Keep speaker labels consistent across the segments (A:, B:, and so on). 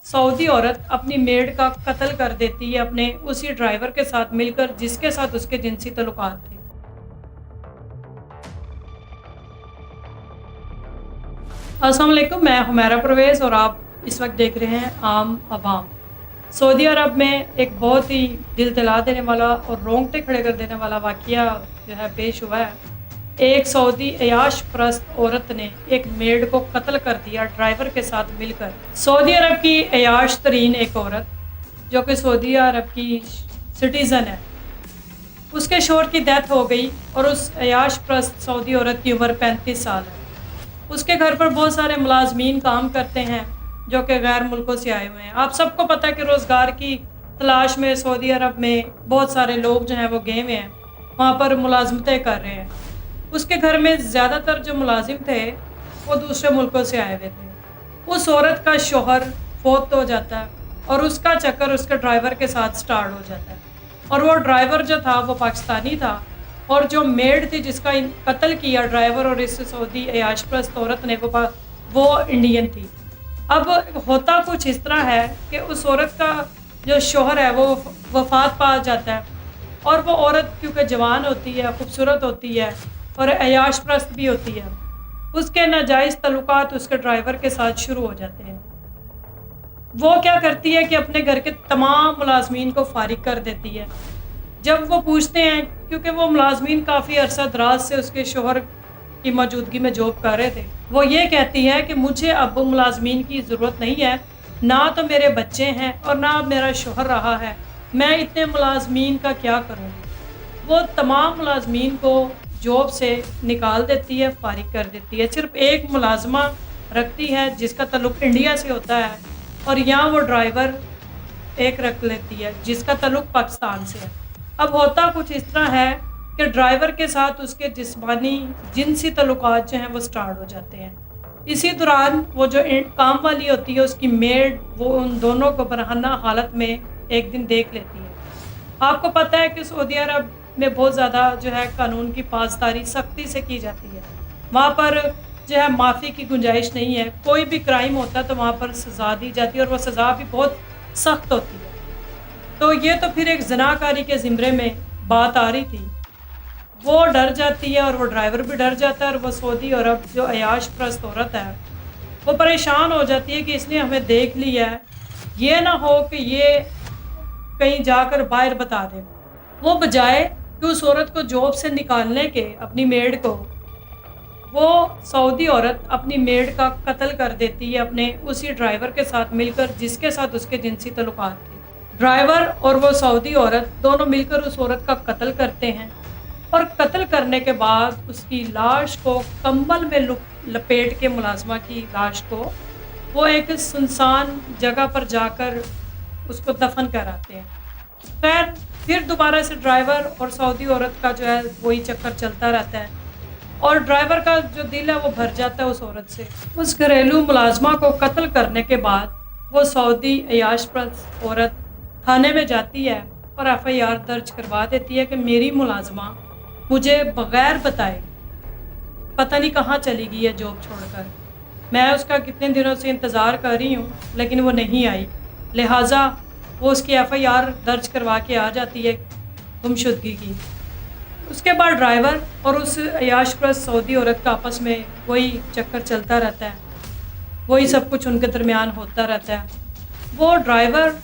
A: Saudi औरत अपनी made का कत्ल कर देती है अपने उसी ड्राइवर के साथ मिलकर जिसके साथ उसके जिनसी ताल्लुकात थे। अस्सलाम वालेकुम, मैं हुमैरा परवेज़ और आप इस वक्त देख रहे हैं आम अवाम। सऊदी अरब में एक बहुत ही दिल दहला देने वाला और रोंगटे खड़े कर देने वाला वाक़या जो है पेश हुआ है। एक सऊदी अयाश परस्त औरत ने एक मेड को कत्ल कर दिया ड्राइवर के साथ मिलकर। सऊदी अरब की अयाश तरीन एक औरत जो कि सऊदी अरब की सिटीज़न है, उसके शौहर की डेथ हो गई और उस अयाश परस्त सऊदी औरत की उम्र 35 साल है। उसके घर पर बहुत सारे मुलाजमीन काम करते हैं जो कि गैर मुल्कों से आए हुए हैं। आप सबको पता है कि रोज़गार की तलाश में सऊदी अरब में बहुत सारे लोग जो हैं वो गए हुए हैं, वहाँ पर मुलाजमतें कर रहे हैं। उसके घर में ज़्यादातर जो मुलाजिम थे वो दूसरे मुल्कों से आए हुए थे। उस औरत का शौहर फौत हो जाता है और उसका चक्कर उसके ड्राइवर के साथ स्टार्ट हो जाता है। और वो ड्राइवर जो था वो पाकिस्तानी था और जो मेड थी जिसका कत्ल किया ड्राइवर और इस सऊदी अयाश परस्त औरत ने वो इंडियन थी। अब होता कुछ इस तरह है कि उस औरत का जो शौहर है वो वफात पा जाता है और वो औरत क्योंकि जवान होती है, खूबसूरत होती है और अयाश परस्त भी होती है, उसके नाजायज़ तल्लुकात उसके ड्राइवर के साथ शुरू हो जाते हैं। वो क्या करती है कि अपने घर के तमाम मुलाजमीन को फारिग कर देती है। जब वो पूछते हैं, क्योंकि वो मुलाजमीन काफ़ी अरसा दराज से उसके शौहर की मौजूदगी में जॉब कर रहे थे, वो ये कहती है कि मुझे अब मुलाजमीन की ज़रूरत नहीं है, ना तो मेरे बच्चे हैं और ना मेरा शौहर रहा है, मैं इतने मुलाजमीन का क्या करूँगी। वो तमाम मुलाजमीन को जॉब से निकाल देती है, फारिग कर देती है। सिर्फ एक मुलाजमा रखती है जिसका तल्लुक़ इंडिया से होता है और यहाँ वो ड्राइवर एक रख लेती है जिसका तल्लुक़ पाकिस्तान से है। अब होता कुछ इस तरह है कि ड्राइवर के साथ उसके जिस्मानी जिनसी तल्लुकात जो हैं वो स्टार्ट हो जाते हैं। इसी दौरान वो जो काम वाली होती है उसकी मेड वो उन दोनों को बरहना हालत में एक दिन देख लेती है। आपको पता है कि सऊदी अरब में बहुत ज़्यादा जो है कानून की पासदारी सख्ती से की जाती है। वहाँ पर जो है माफ़ी की गुंजाइश नहीं है। कोई भी क्राइम होता है तो वहाँ पर सज़ा दी जाती है और वह सज़ा भी बहुत सख्त होती है। तो ये तो फिर एक ज़नाकारी के ज़िम्रे में बात आ रही थी। वो डर जाती है और वो ड्राइवर भी डर जाता है और वो सऊदी अरब जो अयाश परस्त औरत है वो परेशान हो जाती है कि इसने हमें देख लिया है, ये ना हो कि ये कहीं जाकर बाहर बता दे। वो बजाय कि उस औरत को जॉब से निकालने के अपनी मेड को, वो सऊदी औरत अपनी मेड का कत्ल कर देती है अपने उसी ड्राइवर के साथ मिलकर जिसके साथ उसके जिनसी ताल्लुकात थे। ड्राइवर और वो सऊदी औरत दोनों मिलकर उस औरत का कत्ल करते हैं और कत्ल करने के बाद उसकी लाश को कंबल में लपेट के मुलाजमा की लाश को वो एक सुनसान जगह पर जाकर उसको दफन कराते हैं। खैर फिर दोबारा से ड्राइवर और सऊदी औरत का जो है वही चक्कर चलता रहता है और ड्राइवर का जो दिल है वो भर जाता है उस औरत से। उस घरेलू मुलाजमा को कत्ल करने के बाद वो सऊदी अयाश परस्त औरत थाने में जाती है और एफआईआर दर्ज करवा देती है कि मेरी मुलाजमा मुझे बग़ैर बताए पता नहीं कहाँ चली गई है जॉब छोड़कर। मैं उसका कितने दिनों से इंतज़ार कर रही हूँ लेकिन वो नहीं आई, लिहाजा वो उसकी एफआईआर दर्ज करवा के आ जाती है गुमशुदगी की। उसके बाद ड्राइवर और उस अयाश परस्त सऊदी औरत का आपस में वही चक्कर चलता रहता है, वही सब कुछ उनके दरमियान होता रहता है। वो ड्राइवर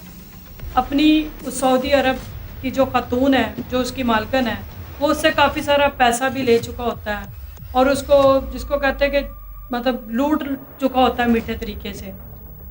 A: अपनी उस सऊदी अरब की जो खातून है, जो उसकी मालकन है, वो उससे काफ़ी सारा पैसा भी ले चुका होता है और उसको जिसको कहते हैं कि मतलब लूट चुका होता है मीठे तरीके से।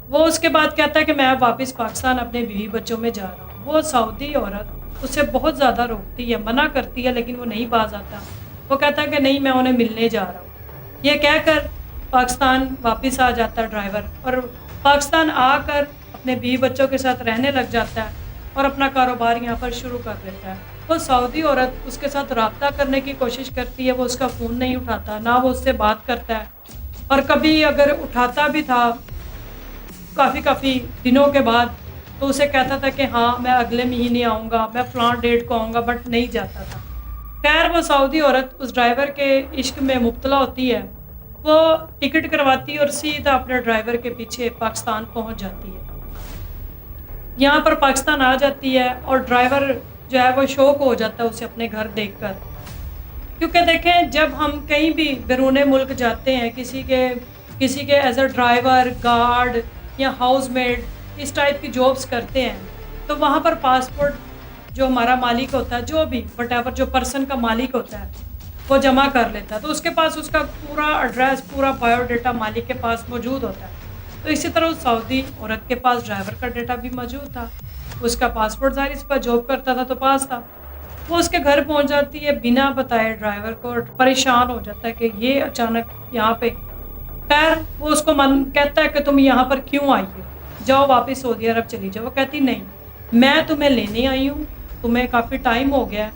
A: वो उसके बाद कहता है कि मैं वापस पाकिस्तान अपने बीवी बच्चों में जा रहा हूँ। वो सऊदी औरत उससे बहुत ज़्यादा रोकती है, मना करती है लेकिन वो नहीं बाज आता। वो कहता है कि नहीं, मैं उन्हें मिलने जा रहा हूँ। ये कहकर पाकिस्तान वापस आ जाता है ड्राइवर और पाकिस्तान आकर अपने बीवी बच्चों के साथ रहने लग जाता है और अपना कारोबार यहाँ पर शुरू कर देता है। वो सऊदी औरत उसके साथ रब्ता करने की कोशिश करती है, वो उसका फ़ोन नहीं उठाता, ना वो उससे बात करता है और कभी अगर उठाता भी था काफ़ी दिनों के बाद तो उसे कहता था कि हाँ मैं अगले महीने आऊँगा, मैं फ़लाँ डेट को आऊँगा, बट नहीं जाता था। खैर वो सऊदी औरत उस ड्राइवर के इश्क में मुब्तला होती है, वो टिकट करवाती है और सीधा अपने ड्राइवर के पीछे पाकिस्तान पहुँच जाती है। यहाँ पर पाकिस्तान आ जाती है और ड्राइवर जो है वो शौक हो जाता है उसे अपने घर देखकर। क्योंकि देखें, जब हम कहीं भी बैरून मुल्क जाते हैं, किसी के एज अ ड्राइवर, गार्ड या हाउसमेड इस टाइप की जॉब्स करते हैं, तो वहाँ पर पासपोर्ट जो हमारा मालिक होता है, जो भी वटेवर जो पर्सन का मालिक होता है, वो जमा कर लेता है। तो उसके पास उसका पूरा एड्रेस, पूरा बायोडाटा मालिक के पास मौजूद होता है। तो इसी तरह उस सऊदी औरत के पास ड्राइवर का डाटा भी मौजूद था। उसका पासपोर्ट ज़ाहिर इस पर जॉब करता था तो पास था। वो उसके घर पहुंच जाती है बिना बताए ड्राइवर को, और परेशान हो जाता है कि ये अचानक यहाँ पे। खैर वो उसको मन कहता है कि तुम यहाँ पर क्यों आई हो, जाओ वापस सऊदी अरब चली जाओ। वो कहती नहीं, मैं तुम्हें लेने आई हूँ, तुम्हें काफ़ी टाइम हो गया है,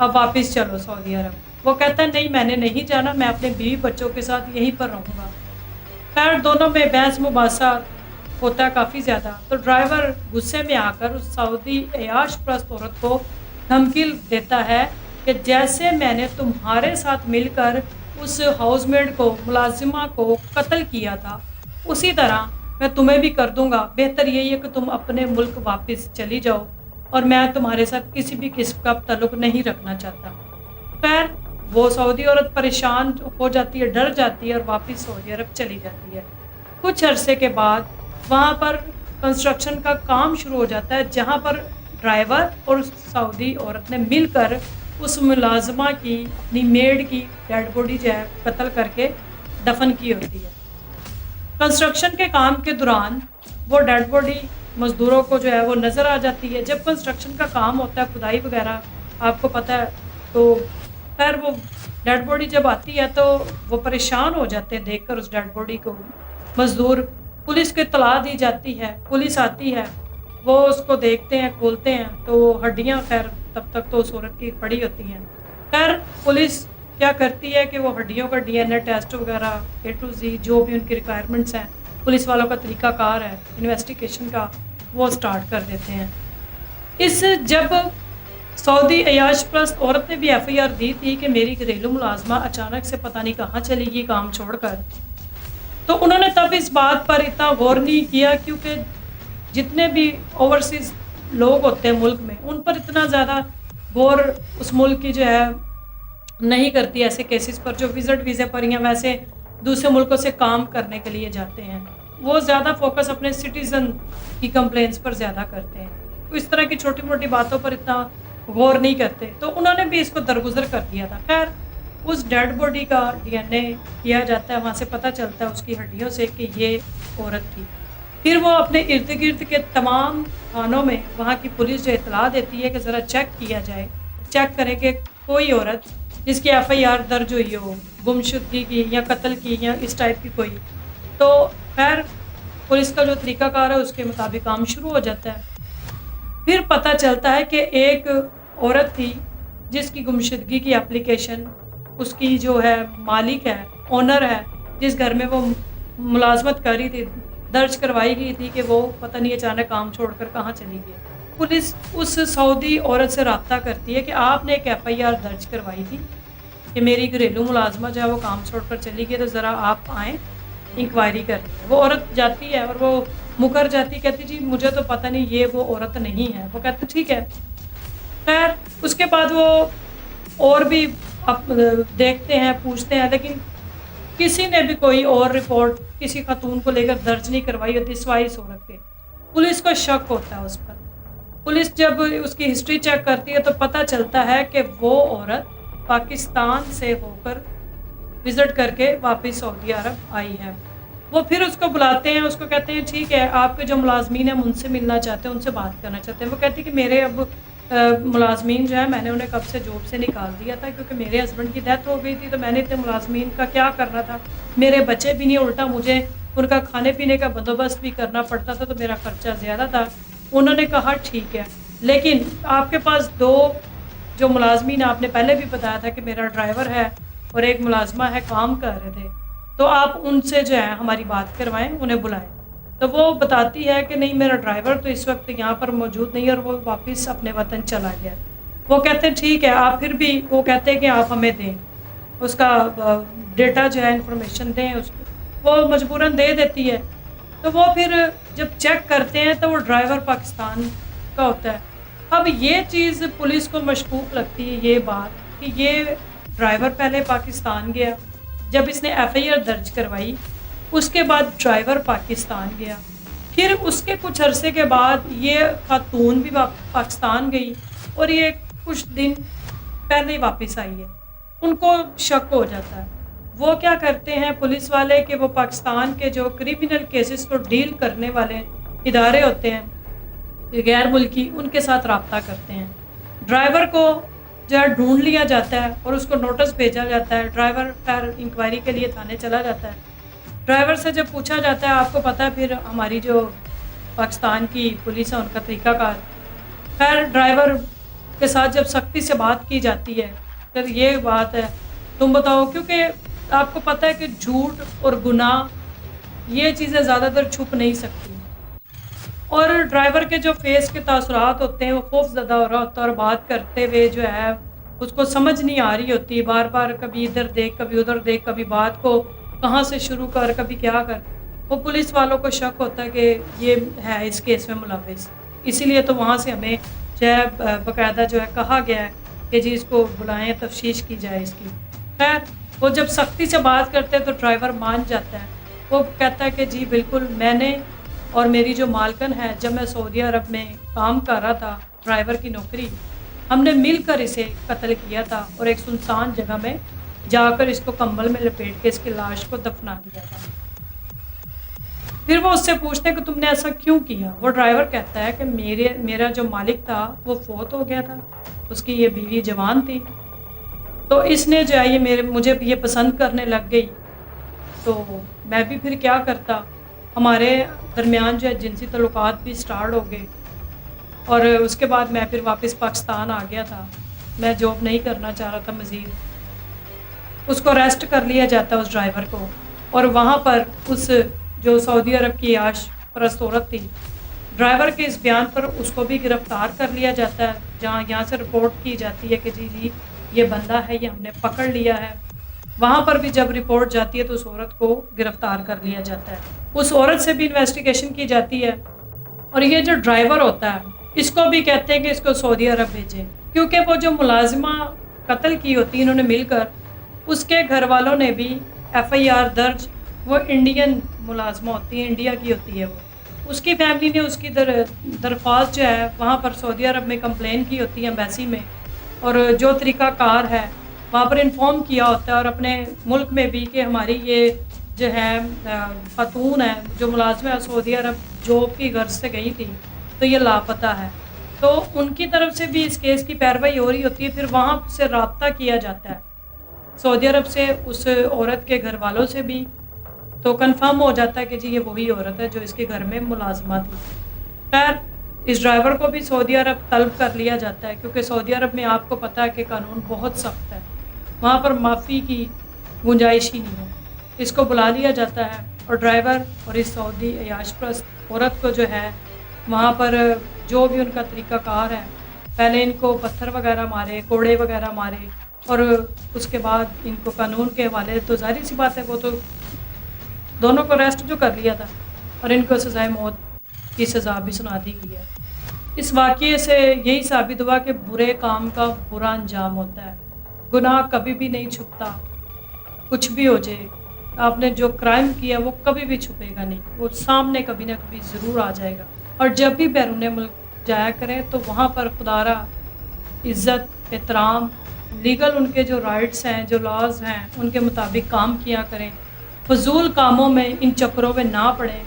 A: अब वापस चलो सऊदी अरब। वो कहता है नहीं, मैंने नहीं जाना, मैं अपने बीवी बच्चों के साथ यहीं पर रहूँगा। खैर दोनों में बहस मुबासा होता है काफ़ी ज़्यादा। तो ड्राइवर गुस्से में आकर उस सऊदी अयाश परस्त औरत को धमकी देता है कि जैसे मैंने तुम्हारे साथ मिलकर उस हाउसमेड को, मुलाजिमा को कत्ल किया था, उसी तरह मैं तुम्हें भी कर दूंगा। बेहतर यही है कि तुम अपने मुल्क वापस चली जाओ, और मैं तुम्हारे साथ किसी भी किस्म का ताल्लुक नहीं रखना चाहता। खैर वो सऊदी औरत परेशान हो जाती है, डर जाती है और वापस सऊदी अरब चली जाती है। कुछ अरसे के बाद वहाँ पर कंस्ट्रक्शन का काम शुरू हो जाता है, जहाँ पर ड्राइवर और उस सऊदी औरत ने मिलकर उस मुलाजमा की, अपनी मेड की डेड बॉडी जो है कत्ल करके दफन की होती है। कंस्ट्रक्शन के काम के दौरान वो डेड बॉडी मज़दूरों को जो है वो नज़र आ जाती है। जब कंस्ट्रक्शन का काम होता है, खुदाई वगैरह आपको पता है, तो खैर वो डेड बॉडी जब आती है तो वो परेशान हो जाते हैं देखकर उस डेड बॉडी को। मज़दूर, पुलिस को इत्तला दी जाती है, पुलिस आती है, वो उसको देखते हैं, खोलते हैं तो हड्डियां खैर तब तक तो उस औरत की पड़ी होती हैं। खैर पुलिस क्या करती है कि वो हड्डियों का DNA टेस्ट वगैरह A to Z जो भी उनकी रिक्वायरमेंट्स हैं, पुलिस वालों का तरीकाकार है इन्वेस्टिगेशन का, वो स्टार्ट कर देते हैं। जब सऊदी अयाश परस्त औरत ने भी FIR दी थी कि मेरी घरेलू मुलाजमा अचानक से पता नहीं कहाँ चली गई काम छोड़कर, तो उन्होंने तब इस बात पर इतना गौर नहीं किया, क्योंकि जितने भी ओवरसीज़ लोग होते हैं मुल्क में, उन पर इतना ज़्यादा गौर उस मुल्क की जो है नहीं करती ऐसे केसेस पर, जो विजिट वीज़े पर या वैसे दूसरे मुल्कों से काम करने के लिए जाते हैं। वो ज़्यादा फोकस अपने सिटीज़न की कंप्लेंट्स पर ज़्यादा करते हैं, तो इस तरह की छोटी मोटी बातों पर इतना गौर नहीं करते। तो उन्होंने भी इसको दरगुजर कर दिया था। खैर उस डेड बॉडी का DNA किया जाता है, वहाँ से पता चलता है उसकी हड्डियों से कि ये औरत थी। फिर वो अपने इर्द गिर्द के तमाम थानों में वहाँ की पुलिस जो इतला देती है कि ज़रा चेक किया जाए, चेक करें कि कोई औरत जिसकी FIR दर्ज हुई हो गुमशुदगी की या कत्ल की या इस टाइप की कोई। तो खैर पुलिस का जो तरीकाकार है उसके मुताबिक काम शुरू हो जाता है। फिर पता चलता है कि एक औरत थी जिसकी गुमशुदगी की एप्लीकेशन उसकी जो है मालिक है, ओनर है, जिस घर में वो मुलाजमत कर रही थी, दर्ज करवाई गई थी कि वो पता नहीं अचानक काम छोड़कर कहाँ चली गई। पुलिस उस सऊदी औरत से रब्ता करती है कि आपने एक FIR दर्ज करवाई थी कि मेरी घरेलू मुलाजमा जो है वो काम छोड़कर चली गई, तो ज़रा आप आएँ इंक्वायरी करनी है। वो औरत जाती है और वो मुकर जाती, कहती जी मुझे तो पता नहीं, ये वो औरत नहीं है। वो कहते ठीक है। खैर उसके बाद वो और भी देखते हैं, पूछते हैं, लेकिन किसी ने भी कोई और रिपोर्ट किसी खातून को लेकर दर्ज नहीं करवाई होती सिवाय इस औरत के। पुलिस को शक होता है उस पर। पुलिस जब उसकी हिस्ट्री चेक करती है तो पता चलता है कि वो औरत पाकिस्तान से होकर विज़िट करके वापस सऊदी अरब आई है। वो फिर उसको बुलाते हैं, उसको कहते हैं ठीक है, आपके जो मुलाजमीन हैं उनसे मिलना चाहते हैं, उनसे बात करना चाहते हैं। वो कहती है कि मेरे अब मुलाजमीन जो है मैंने उन्हें कब से जॉब से निकाल दिया था, क्योंकि मेरे हस्बैंड की डेथ हो गई थी, तो मैंने इतने मुलाजमीन का क्या करना था, मेरे बच्चे भी नहीं, उल्टा मुझे उनका खाने पीने का बंदोबस्त भी करना पड़ता था, तो मेरा खर्चा ज़्यादा था। उन्होंने कहा ठीक है, लेकिन आपके पास 2 जो मुलाजमीन आपने पहले भी बताया था कि मेरा ड्राइवर है और एक मुलाजमा है, काम कर रहे थे, तो आप उनसे जो है हमारी बात करवाएं, उन्हें बुलाएं। तो वो बताती है कि नहीं, मेरा ड्राइवर तो इस वक्त यहाँ पर मौजूद नहीं है और वो वापस अपने वतन चला गया। वो कहते हैं ठीक है, आप फिर भी, वो कहते हैं कि आप हमें दें उसका डेटा जो है, इंफॉर्मेशन दें उसको। वो मजबूरन दे देती है। تو وہ پھر جب چیک کرتے ہیں تو وہ ڈرائیور پاکستان کا ہوتا ہے۔ اب یہ چیز پولیس کو مشکوک لگتی ہے، یہ بات کہ یہ ڈرائیور پہلے پاکستان گیا، جب اس نے ایف آئی آر درج کروائی اس کے بعد ڈرائیور پاکستان گیا، پھر اس کے کچھ عرصے کے بعد یہ خاتون بھی پاکستان گئی اور یہ کچھ دن پہلے ہی واپس آئی ہے۔ ان کو شک ہو جاتا ہے، وہ کیا کرتے ہیں پولیس والے کہ وہ پاکستان کے جو کریمنل کیسز کو ڈیل کرنے والے ادارے ہوتے ہیں غیر ملکی، ان کے ساتھ رابطہ کرتے ہیں۔ ڈرائیور کو جو ہے ڈھونڈ لیا جاتا ہے اور اس کو نوٹس بھیجا جاتا ہے، ڈرائیور خیر انکوائری کے لیے تھانے چلا جاتا ہے۔ ڈرائیور سے جب پوچھا جاتا ہے، آپ کو پتہ ہے پھر ہماری جو پاکستان کی پولیس ہے ان کا طریقہ کار، خیر ڈرائیور کے ساتھ جب سختی سے بات کی جاتی ہے پھر یہ بات ہے تم بتاؤ، کیونکہ آپ کو پتہ ہے کہ جھوٹ اور گناہ یہ چیزیں زیادہ تر چھپ نہیں سکتی، اور ڈرائیور کے جو فیس کے تاثرات ہوتے ہیں وہ خوف زدہ ہو رہا ہوتا ہے اور بات کرتے ہوئے جو ہے اس کو سمجھ نہیں آ رہی ہوتی، بار بار کبھی ادھر دیکھ کبھی ادھر دیکھ، کبھی بات کو کہاں سے شروع کر کبھی کیا کر، وہ پولیس والوں کو شک ہوتا ہے کہ یہ ہے اس کیس میں ملوث، اسی لیے تو وہاں سے ہمیں جو ہے باقاعدہ جو ہے کہا گیا ہے کہ جی اس کو بلائیں، تفتیش کی جائے اس کی۔ خیر وہ جب سختی سے بات کرتے ہیں تو ڈرائیور مان جاتا ہے، وہ کہتا ہے کہ جی بالکل میں نے اور میری جو مالکن ہے، جب میں سعودی عرب میں کام کر رہا تھا ڈرائیور کی نوکری، ہم نے مل کر اسے قتل کیا تھا اور ایک سنسان جگہ میں جا کر اس کو کمبل میں لپیٹ کے اس کی لاش کو دفنا دیا تھا۔ پھر وہ اس سے پوچھتے ہیں کہ تم نے ایسا کیوں کیا؟ وہ ڈرائیور کہتا ہے کہ میرا جو مالک تھا وہ فوت ہو گیا تھا، اس کی یہ بیوی جوان تھی، تو اس نے جو ہے یہ مجھے یہ پسند کرنے لگ گئی، تو میں بھی پھر کیا کرتا، ہمارے درمیان جو ہے جنسی تعلقات بھی سٹارٹ ہو گئے، اور اس کے بعد میں پھر واپس پاکستان آ گیا تھا، میں جاب نہیں کرنا چاہ رہا تھا مزید۔ اس کو اریسٹ کر لیا جاتا ہے اس ڈرائیور کو، اور وہاں پر اس جو سعودی عرب کی عیاش پرست عورت تھی، ڈرائیور کے اس بیان پر اس کو بھی گرفتار کر لیا جاتا ہے، جہاں یہاں سے رپورٹ کی جاتی ہے کہ جی یہ بندہ ہے، یہ ہم نے پکڑ لیا ہے۔ وہاں پر بھی جب رپورٹ جاتی ہے تو اس عورت کو گرفتار کر لیا جاتا ہے، اس عورت سے بھی انویسٹیگیشن کی جاتی ہے، اور یہ جو ڈرائیور ہوتا ہے اس کو بھی کہتے ہیں کہ اس کو سعودی عرب بھیجیں، کیونکہ وہ جو ملازمہ قتل کی ہوتی انہوں نے مل کر، اس کے گھر والوں نے بھی ایف آئی آر درج، وہ انڈین ملازمہ ہوتی ہے، انڈیا کی ہوتی ہے، وہ اس کی فیملی نے اس کی درخواست جو ہے وہاں پر سعودی عرب میں کمپلین کی ہوتی ہے ایمبیسی میں، اور جو طریقہ کار ہے وہاں پر انفارم کیا ہوتا ہے، اور اپنے ملک میں بھی کہ ہماری یہ جو ہے خاتون ہے جو ملازمہ ہے سعودی عرب جاب کی غرض سے گئی تھی تو یہ لاپتہ ہے، تو ان کی طرف سے بھی اس کیس کی پیروائی ہو رہی ہوتی ہے۔ پھر وہاں سے رابطہ کیا جاتا ہے سعودی عرب سے اس عورت کے گھر والوں سے بھی، تو کنفرم ہو جاتا ہے کہ جی یہ وہی عورت ہے جو اس کے گھر میں ملازمہ تھی۔ خیر اس ڈرائیور کو بھی سعودی عرب طلب کر لیا جاتا ہے، کیونکہ سعودی عرب میں آپ کو پتہ ہے کہ قانون بہت سخت ہے، وہاں پر معافی کی گنجائش ہی نہیں ہے۔ اس کو بلا لیا جاتا ہے، اور ڈرائیور اور اس سعودی عیاش پرست عورت کو جو ہے وہاں پر جو بھی ان کا طریقہ کار ہے، پہلے ان کو پتھر وغیرہ مارے، کوڑے وغیرہ مارے، اور اس کے بعد ان کو قانون کے حوالے، تو ظاہر سی بات ہے وہ تو دونوں کو اریسٹ جو کر لیا تھا اور ان کو سزائے موت کی سزا بھی سنا دی گئی ہے۔ اس واقعے سے یہی ثابت ہوا کہ برے کام کا برا انجام ہوتا ہے، گناہ کبھی بھی نہیں چھپتا، کچھ بھی ہو جائے، آپ نے جو کرائم کیا وہ کبھی بھی چھپے گا نہیں، وہ سامنے کبھی نہ کبھی ضرور آ جائے گا۔ اور جب بھی بیرون ملک جایا کریں تو وہاں پر خدا را عزت، احترام، لیگل ان کے جو رائٹس ہیں، جو لاز ہیں، ان کے مطابق کام کیا کریں، فضول کاموں میں ان چکروں میں نہ پڑیں،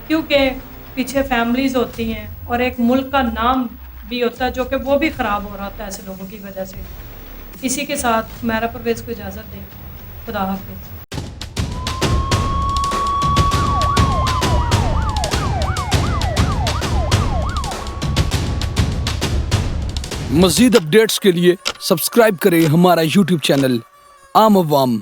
A: کیونکہ پیچھے فیملیز ہوتی ہیں اور ایک ملک کا نام بھی ہوتا ہے جو کہ وہ بھی خراب ہو رہا ہوتا ہے ایسے لوگوں کی وجہ سے۔ اسی کے ساتھ حمیرہ پرویز کو اجازت دیں، خدا حافظ۔
B: مزید اپڈیٹس کے لیے سبسکرائب کریں ہمارا YouTube چینل عام عوام۔